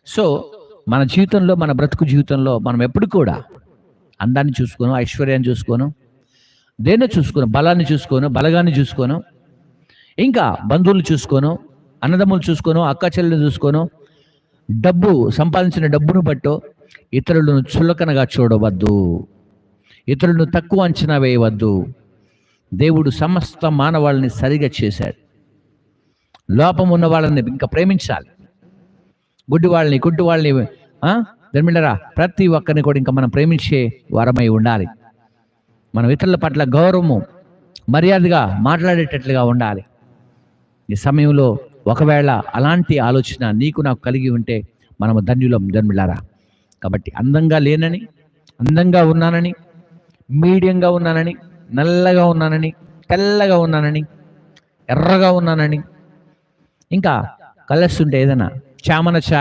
So మన జీవితంలో, మన బ్రతుకు జీవితంలో మనం ఎప్పుడు కూడా అందాన్ని చూసుకోను, ఐశ్వర్యాన్ని చూసుకోను, దేన్ని చూసుకోను, బలాన్ని చూసుకోను, బలగాన్ని చూసుకోను, ఇంకా బంధువులు చూసుకోను, అన్నదమ్ములు చూసుకోను, అక్క చెల్లెలు చూసుకోను, డబ్బు సంపాదించిన డబ్బును బట్టో ఇతరులను చులకనగా చూడవద్దు, ఇతరులను తక్కువ అంచనా వేయవద్దు. దేవుడు సమస్త మానవాళ్ళని సరిగా చేశాడు. లోపం ఉన్న వాళ్ళని ఇంకా ప్రేమించాలి, గుడ్డి వాళ్ళని ధర్మిళ్ళరా ప్రతి ఒక్కరిని కూడా ఇంకా మనం ప్రేమించే వారమై ఉండాలి. మనం ఇతరుల పట్ల గౌరవము, మర్యాదగా మాట్లాడేటట్లుగా ఉండాలి. ఈ సమయంలో ఒకవేళ అలాంటి ఆలోచన నీకు నాకు కలిగి ఉంటే మనము ధన్యులం ధర్మిళ్ళారా. కాబట్టి అందంగా లేనని, అందంగా ఉన్నానని, మీడియంగా ఉన్నానని, నల్లగా ఉన్నానని, తెల్లగా ఉన్నానని, ఎర్రగా ఉన్నానని, ఇంకా కలర్స్ ఉంటే ఏదైనా చామన ఛాయ